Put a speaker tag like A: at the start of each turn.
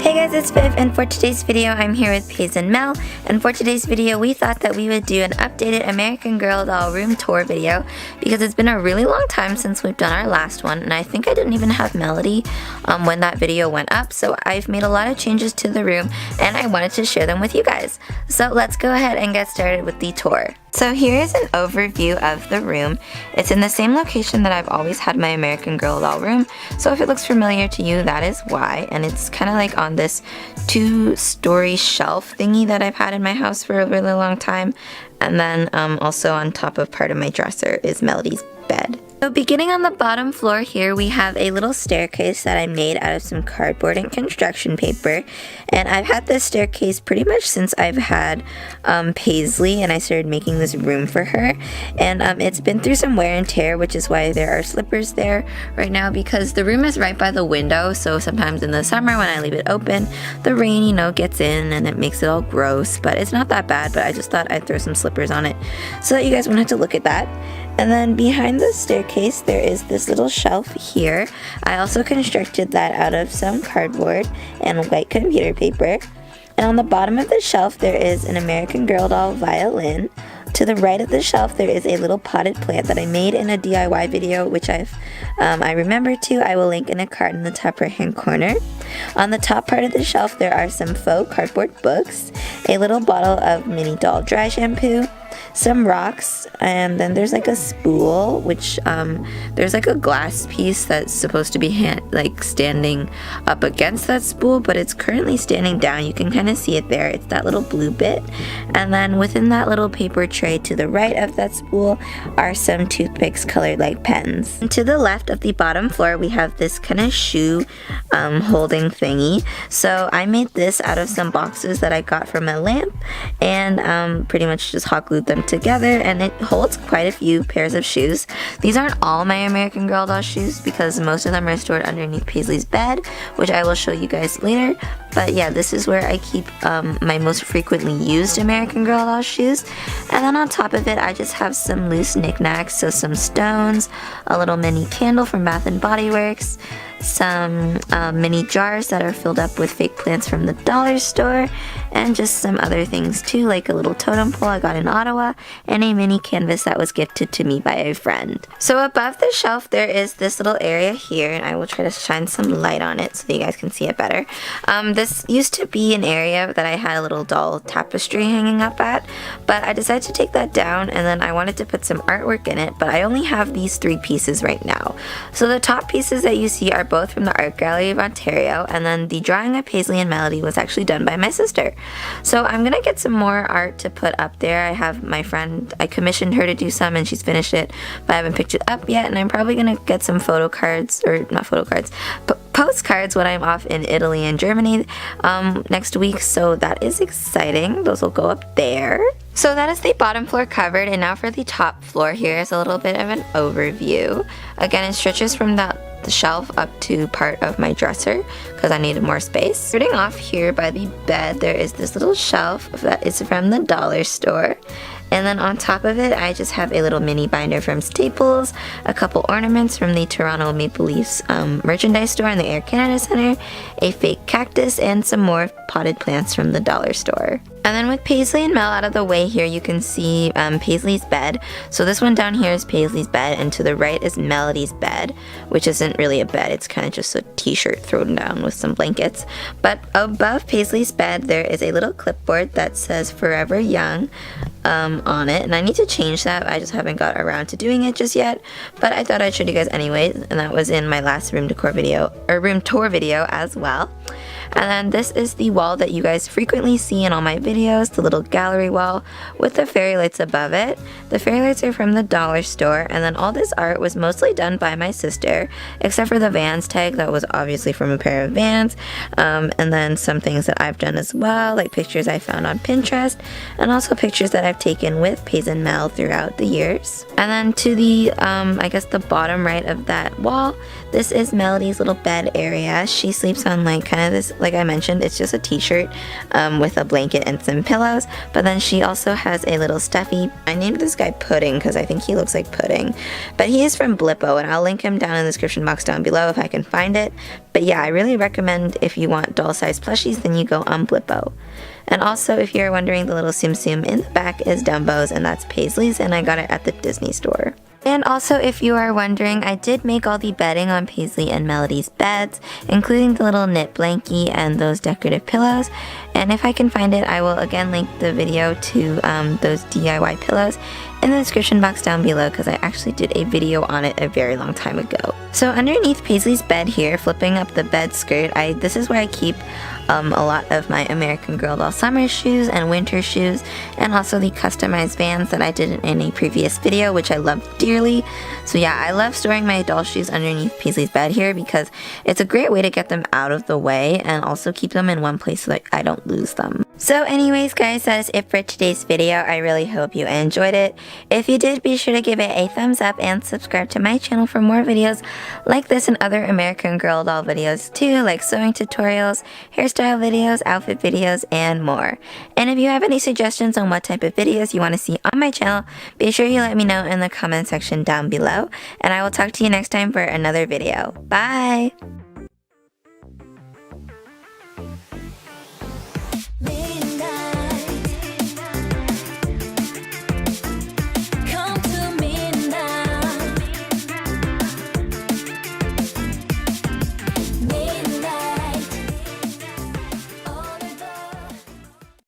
A: Hey guys, it's Viv, and for today's video I'm here with Paisley and Mel, and for today's video we thought that we would do an updated American Girl doll room tour video because it's been a really long time since we've done our last one, and I think I didn't even have Melody when that video went up, so I've made a lot of changes to the room and I wanted to share them with you guys. So let's go ahead and get started with the tour. So here is an overview of the room. It's in the same location that I've always had my American Girl doll room, so if it looks familiar to you, that is why. And it's kind of like on this two-story shelf thingy that I've had in my house for a really long time. And then also on top of part of my dresser is Melody's bed. So beginning on the bottom floor here, we have a little staircase that I made out of some cardboard and construction paper. And I've had this staircase pretty much since I've had Paisley, and I started making this room for her. And it's been through some wear and tear, which is why there are slippers there right now, because the room is right by the window. So sometimes in the summer when I leave it open, the rain, you know, gets in and it makes it all gross. But it's not that bad, but I just thought I'd throw some slippers on it so that you guys won't have to look at that. And then behind the staircase, there is this little shelf here. I also constructed that out of some cardboard and white computer paper. And on the bottom of the shelf, there is an American Girl doll violin. To the right of the shelf, there is a little potted plant that I made in a DIY video, which I remember to. I will link in a card in the top right hand corner. On the top part of the shelf, there are some faux cardboard books, a little bottle of mini doll dry shampoo, some rocks, and then there's like a spool, which there's like a glass piece that's supposed to be standing up against that spool, but it's currently standing down. You can kind of see it there. It's that little blue bit. And then within that little paper tray to the right of that spool are some toothpicks colored like pens. And to the left of the bottom floor, we have this kind of shoe holding thingy. So I made this out of some boxes that I got from a lamp, and pretty much just hot glued them together, and it holds quite a few pairs of shoes. These aren't all my American Girl doll shoes because most of them are stored underneath Paisley's bed, which I will show you guys later. But yeah, this is where I keep my most frequently used American Girl doll shoes. And then on top of it, I just have some loose knickknacks, so some stones, a little mini candle from Bath and Body Works, some mini jars that are filled up with fake plants from the dollar store, and just some other things too, like a little totem pole I got in Ottawa, and a mini canvas that was gifted to me by a friend. So above the shelf there is this little area here, and I will try to shine some light on it so you guys can see it better. This used to be an area that I had a little doll tapestry hanging up at, but I decided to take that down, and then I wanted to put some artwork in it, but I only have these 3 pieces right now. So the top pieces that you see are both from the Art Gallery of Ontario, and then the drawing of Paisley and Melody was actually done by my sister. So I'm gonna get some more art to put up there. I have my friend, I commissioned her to do some and she's finished it, but I haven't picked it up yet, and I'm probably gonna get some photo cards, or not photo cards, but postcards when I'm off in Italy and Germany next week, so that is exciting. Those will go up there. So that is the bottom floor covered, and now for the top floor, here is a little bit of an overview. Again, it stretches from the shelf up to part of my dresser because I needed more space. Starting off here by the bed, there is this little shelf that is from the dollar store. And then on top of it, I just have a little mini binder from Staples, a couple ornaments from the Toronto Maple Leafs merchandise store in the Air Canada Centre, a fake cactus, and some more potted plants from the dollar store. And then with Paisley and Mel out of the way here, you can see Paisley's bed. So this one down here is Paisley's bed, and to the right is Melody's bed, which isn't really a bed, it's kind of just a t-shirt thrown down with some blankets. But above Paisley's bed, there is a little clipboard that says Forever Young on it, and I need to change that. I just haven't got around to doing it just yet, but I thought I'd show you guys anyways, and that was in my last room tour video as well. And then this is the wall that you guys frequently see in all my videos, the little gallery wall with the fairy lights above it. The fairy lights are from the dollar store, and then all this art was mostly done by my sister, except for the Vans tag that was obviously from a pair of Vans, and then some things that I've done as well, like pictures I found on Pinterest, and also pictures that I've taken with Paisley and Mel throughout the years. And then to the, I guess the bottom right of that wall, this is Melody's little bed area. She sleeps on like kind of this like I mentioned, it's just a t-shirt with a blanket and some pillows. But then she also has a little stuffy. I named this guy Pudding because I think he looks like pudding. But he is from Blippo, and I'll link him down in the description box down below if I can find it. But yeah, I really recommend if you want doll-sized plushies, then you go on Blippo. And also, if you're wondering, the little Tsum Tsum in the back is Dumbo's, and that's Paisley's, and I got it at the Disney store. And also, if you are wondering, I did make all the bedding on Paisley and Melody's beds, including the little knit blankie and those decorative pillows. And if I can find it, I will again link the video to those DIY pillows in the description box down below, because I actually did a video on it a very long time ago. So underneath Paisley's bed here, flipping up the bed skirt, this is where I keep a lot of my American Girl doll summer shoes and winter shoes, and also the customized Vans that I did in a previous video, which I love dearly. So yeah, I love storing my doll shoes underneath Paisley's bed here because it's a great way to get them out of the way and also keep them in one place so that I don't lose them. So anyways guys, that is it for today's video. I really hope you enjoyed it. If you did, be sure to give it a thumbs up and subscribe to my channel for more videos like this and other American Girl doll videos too, like sewing tutorials, hairstyle videos, outfit videos, and more. And if you have any suggestions on what type of videos you want to see on my channel, be sure you let me know in the comment section down below, and I will talk to you next time for another video. Bye!